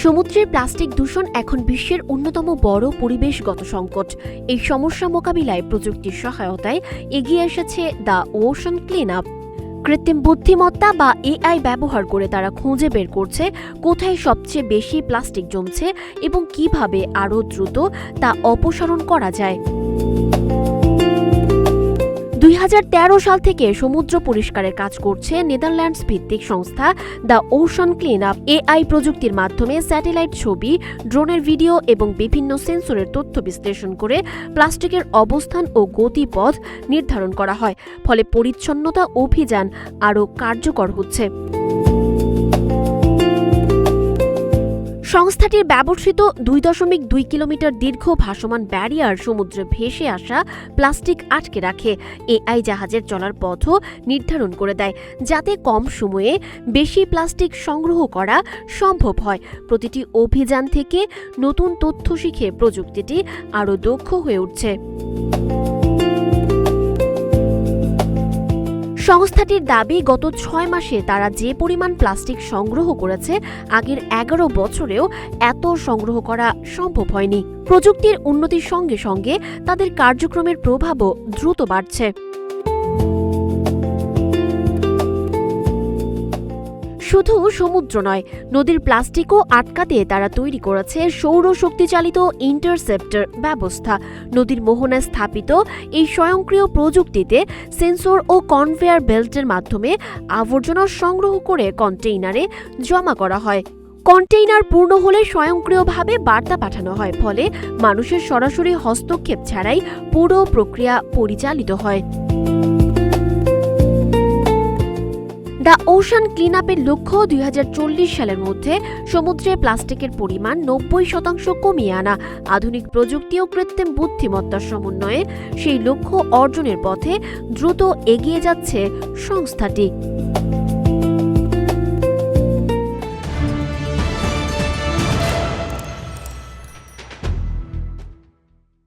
সমুদ্রের প্লাস্টিক দূষণ এখন বিশ্বের অন্যতম বড় পরিবেশগত সংকট। এই সমস্যা মোকাবিলায় প্রযুক্তির সহায়তায় এগিয়ে এসেছে দ্য ওশান ক্লিন আপ। কৃত্রিম বুদ্ধিমত্তা বা এআই ব্যবহার করে তারা খুঁজে বের করছে কোথায় সবচেয়ে বেশি প্লাস্টিক জমছে এবং কিভাবে আরও দ্রুত তা অপসারণ করা যায়। 2013 সাল থেকে সমুদ্র পরিষ্কারের কাজ করছে নেদারল্যান্ডস ভিত্তিক সংস্থা the ocean clean up. AI প্রযুক্তির মাধ্যমে স্যাটেলাইট ছবি, ড্রোনের ভিডিও এবং বিভিন্ন সেন্সরের তথ্য বিশ্লেষণ করে প্লাস্টিকের অবস্থান ও গতিপথ নির্ধারণ করা হয়। ফলে পরিচ্ছন্নতা অভিযান আরও কার্যকর হচ্ছে। সংস্থাটির ব্যবহৃত 2.2 কিলোমিটার দীর্ঘ ভাসমান ব্যারিয়ার সমুদ্রে ভেসে আসা প্লাস্টিক আটকে রাখে। এআই জাহাজের চলার পথও নির্ধারণ করে দেয়, যাতে কম সময়ে বেশি প্লাস্টিক সংগ্রহ করা সম্ভব হয়। প্রতিটি অভিযান থেকে নতুন তথ্য শিখে প্রযুক্তিটি আরও দক্ষ হয়ে উঠছে। সংস্থাটির দাবি, গত 6 মাসে তারা যে পরিমাণ প্লাস্টিক সংগ্রহ করেছে আগের 11 বছরেও এত সংগ্রহ করা সম্ভব হয়নি। প্রযুক্তির উন্নতির সঙ্গে সঙ্গে তাদের কার্যক্রমের প্রভাবও দ্রুত বাড়ছে। শুধু সমুদ্র নয়, নদীর প্লাস্টিকও আটকাতে তারা তৈরি করেছে সৌরশক্তি চালিত ইন্টারসেপ্টর ব্যবস্থা। নদীর মোহনায় স্থাপিত এই স্বয়ংক্রিয় প্রযুক্তিতে সেন্সর ও কনভেয়ার বেল্টের মাধ্যমে আবর্জনা সংগ্রহ করে কন্টেইনারে জমা করা হয়। কন্টেইনার পূর্ণ হলে স্বয়ংক্রিয়ভাবে বার্তা পাঠানো হয়, ফলে মানুষের সরাসরি হস্তক্ষেপ ছাড়াই পুরো প্রক্রিয়া পরিচালিত হয়। দ্য ওশান ক্লিন আপের লক্ষ্য 2040 সালের মধ্যে সমুদ্রে প্লাস্টিকের পরিমাণ 90% কমিয়ে আনা। আধুনিক প্রযুক্তি ও কৃত্রিম বুদ্ধিমত্তার সমন্বয়ে সেই লক্ষ্য অর্জনের পথে দ্রুত এগিয়ে যাচ্ছে সংস্থাটি।